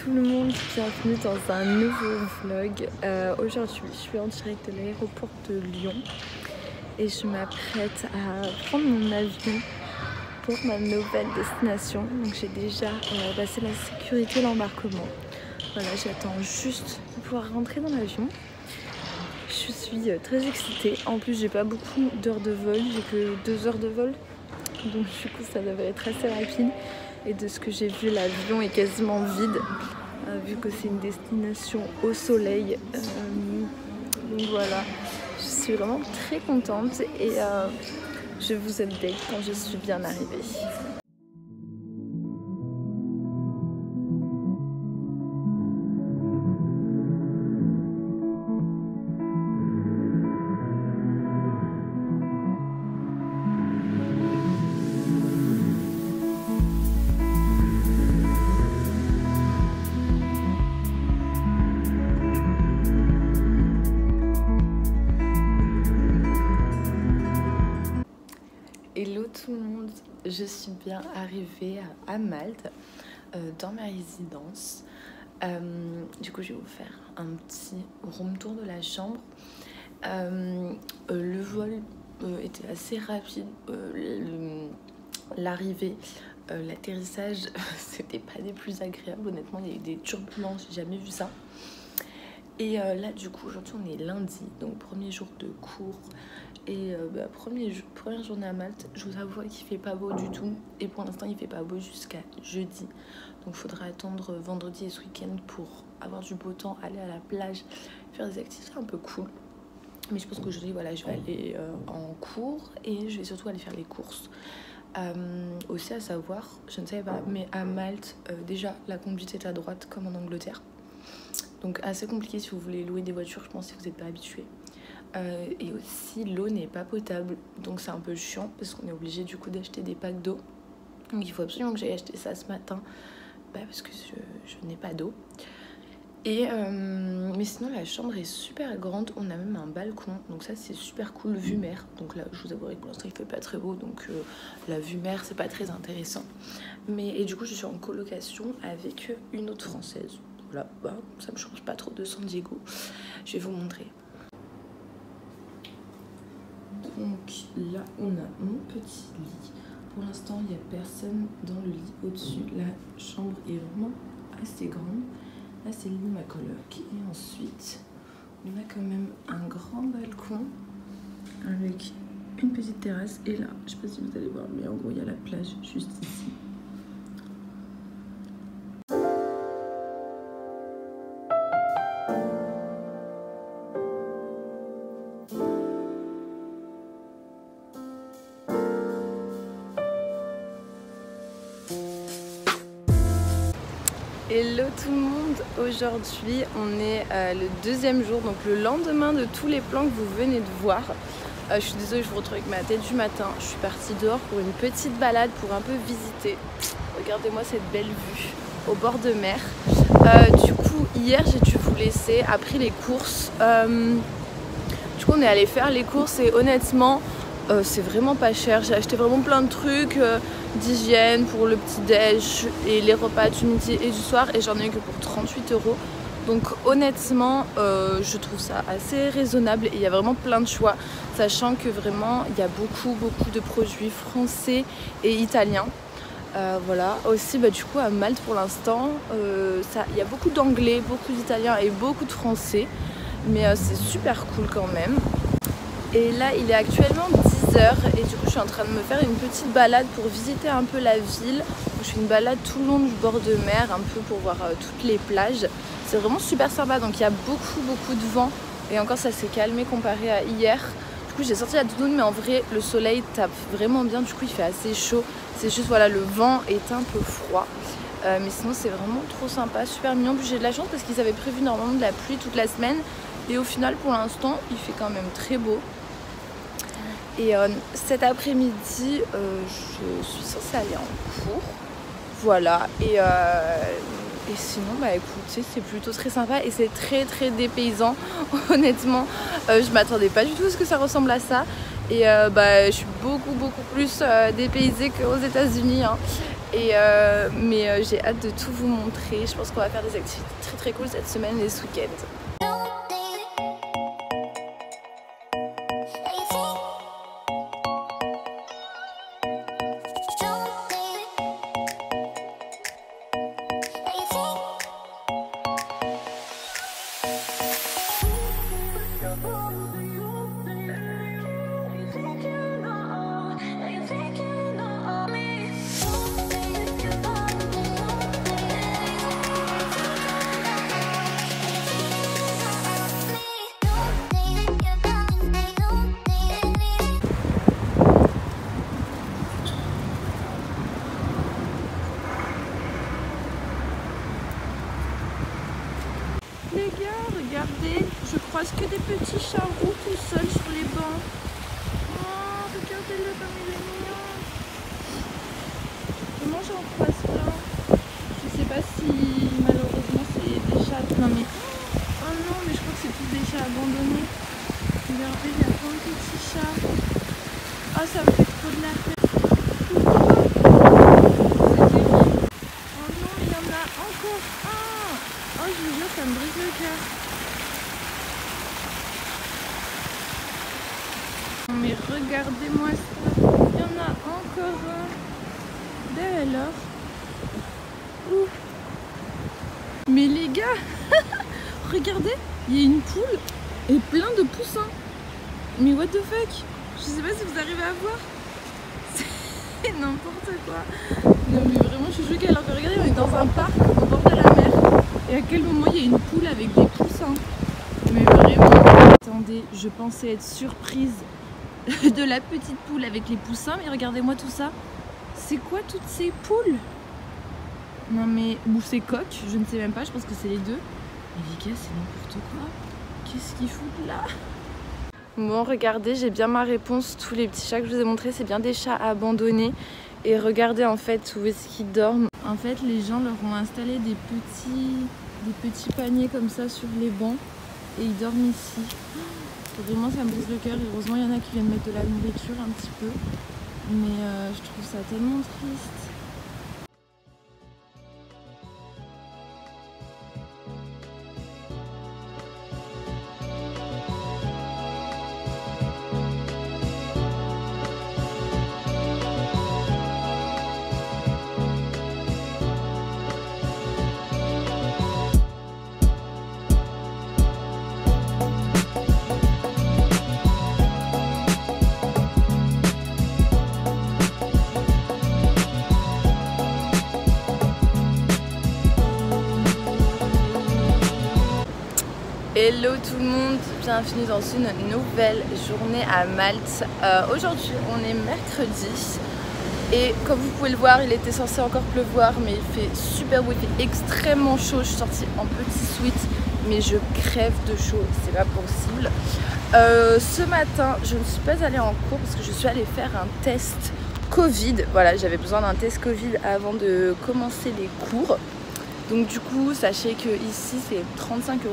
tout le monde, bienvenue dans un nouveau vlog. Aujourd'hui je suis en direct de l'aéroport de Lyon et je m'apprête à prendre mon avion pour ma nouvelle destination. Donc j'ai déjà passé la sécurité, l'embarquement. Voilà, j'attends juste de pouvoir rentrer dans l'avion. Je suis très excitée, en plus j'ai pas beaucoup d'heures de vol, j'ai que 2 heures de vol. Donc du coup ça devrait être assez rapide. Et de ce que j'ai vu, l'avion est quasiment vide, vu que c'est une destination au soleil. Donc voilà, je suis vraiment très contente et je vous update quand je suis bien arrivée. Hello tout le monde, je suis bien arrivée à Malte, dans ma résidence. Du coup je vais vous faire un petit room tour de la chambre. Le vol était assez rapide, l'arrivée, l'atterrissage c'était pas des plus agréables honnêtement, il y a eu des turbulences, j'ai jamais vu ça. Et là du coup aujourd'hui on est lundi, donc premier jour de cours. Et première journée à Malte, je vous avoue qu'il fait pas beau du tout. Et pour l'instant, il fait pas beau jusqu'à jeudi. Donc il faudra attendre vendredi et ce week-end pour avoir du beau temps, aller à la plage, faire des activités un peu cool. Mais je pense qu'aujourd'hui, voilà, je vais aller en cours et je vais surtout aller faire les courses. Aussi à savoir, je ne savais pas, mais à Malte, déjà, la conduite est à droite comme en Angleterre. Donc assez compliqué si vous voulez louer des voitures, je pense, si vous n'êtes pas habitué. Et aussi l'eau n'est pas potable, donc c'est un peu chiant parce qu'on est obligé du coup d'acheter des packs d'eau. Donc il faut absolument que j'aille acheter ça ce matin, parce que je n'ai pas d'eau. Mais sinon la chambre est super grande, on a même un balcon, donc ça c'est super cool, vue mer. Donc là je vous avouerai que pour l'instant il fait pas très beau, donc la vue mer c'est pas très intéressant. Et du coup je suis en colocation avec une autre française. Voilà, ça me change pas trop de San Diego. Je vais vous montrer. Donc là on a mon petit lit. Pour l'instant il n'y a personne dans le lit au-dessus. La chambre est vraiment assez grande. Là c'est le lit de ma coloc. Et ensuite on a quand même un grand balcon avec une petite terrasse. Et là, je sais pas si vous allez voir, mais en gros il y a la plage juste ici. Hello tout le monde, aujourd'hui on est le deuxième jour, donc le lendemain de tous les plans que vous venez de voir. Je suis désolée, je vous retrouve avec ma tête du matin. Je suis partie dehors pour une petite balade pour un peu visiter. Regardez-moi cette belle vue au bord de mer. Du coup hier j'ai dû vous laisser après les courses. Du coup on est allé faire les courses et honnêtement c'est vraiment pas cher. J'ai acheté vraiment plein de trucs d'hygiène pour le petit déj et les repas du midi et du soir, et j'en ai eu que pour 38 €. Donc honnêtement je trouve ça assez raisonnable et il y a vraiment plein de choix, sachant que vraiment il y a beaucoup de produits français et italiens. Voilà, aussi du coup à Malte pour l'instant il y a beaucoup d'anglais, beaucoup d'italiens et beaucoup de français, mais c'est super cool quand même. Et là il est actuellement 10 h et du coup je suis en train de me faire une petite balade pour visiter un peu la ville. Donc, je fais une balade tout le long du bord de mer, un peu pour voir toutes les plages. C'est vraiment super sympa, donc il y a beaucoup de vent et encore ça s'est calmé comparé à hier. Du coup j'ai sorti la doudoune, mais en vrai le soleil tape vraiment bien, du coup il fait assez chaud. C'est juste voilà, le vent est un peu froid. Mais sinon c'est vraiment trop sympa, super mignon. Puis j'ai de la chance parce qu'ils avaient prévu normalement de la pluie toute la semaine. Et au final pour l'instant il fait quand même très beau. Et cet après-midi je suis censée aller en cours. Voilà, et sinon écoutez, c'est plutôt très sympa et c'est très dépaysant. Honnêtement je m'attendais pas du tout à ce que ça ressemble à ça. Et je suis beaucoup plus dépaysée qu'aux États-Unis, hein. Mais j'ai hâte de tout vous montrer. Je pense qu'on va faire des activités très très cool cette semaine et ce week-end. Les gars, regardez, je croise que des petits chats roux tout seuls sur les bancs. Oh, regardez-le comme il est mignon. Comment j'en croise plein? Je sais pas si malheureusement c'est des chats. Non mais. Oh non, mais je crois que c'est tous des chats abandonnés. Regardez, il y a plein de petits chats. Oh, ça me fait trop de la peine. Oh non, il y en a encore un. Oh, je vous jure, ça me brise le cœur. Mais regardez-moi ça. Il y en a encore un. Ben alors. Ouh. Mais les gars, regardez, il y a une poule et plein de poussins. Mais what the fuck? Je sais pas si vous arrivez à voir. C'est n'importe quoi. Non mais vraiment, je suis choquée. Alors que regardez, on est dans un parc au bord de la mer. Et à quel moment il y a une poule avec des poussins? Mais vraiment. Attendez, je pensais être surprise de la petite poule avec les poussins. Mais regardez-moi tout ça. C'est quoi toutes ces poules? Non mais, ou ces coqs, je ne sais même pas, je pense que c'est les deux. Mais les gars, c'est n'importe quoi. Qu'est-ce qu'ils foutent là? Bon, regardez, j'ai bien ma réponse. Tous les petits chats que je vous ai montrés, c'est bien des chats abandonnés. Et regardez en fait où est-ce qu'ils dorment. En fait, les gens leur ont installé des petits paniers comme ça sur les bancs. Et ils dorment ici. Vraiment, ça me brise le cœur. Heureusement, il y en a qui viennent mettre de la nourriture un petit peu. Mais je trouve ça tellement triste. Hello tout le monde, bienvenue dans une nouvelle journée à Malte. Aujourd'hui on est mercredi et comme vous pouvez le voir, il était censé encore pleuvoir mais il fait super beau, il fait extrêmement chaud. Je suis sortie en petit sweat mais je crève de chaud, c'est pas possible. Ce matin je ne suis pas allée en cours parce que je suis allée faire un test Covid. Voilà, j'avais besoin d'un test Covid avant de commencer les cours. Donc du coup sachez que ici c'est 35 €.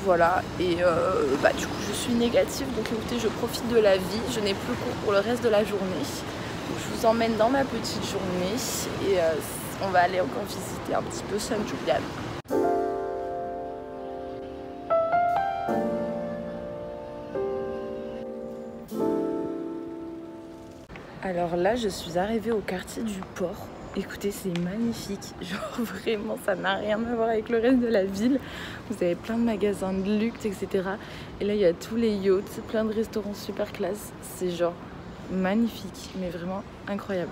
Voilà, et du coup je suis négative, donc écoutez, je profite de la vie, je n'ai plus cours pour le reste de la journée. Donc je vous emmène dans ma petite journée et on va aller encore visiter un petit peu San Julian. Alors là, je suis arrivée au quartier du port. Écoutez, c'est magnifique, genre vraiment ça n'a rien à voir avec le reste de la ville. Vous avez plein de magasins de luxe, etc. Et là il y a tous les yachts, plein de restaurants super classe. C'est genre magnifique, mais vraiment incroyable.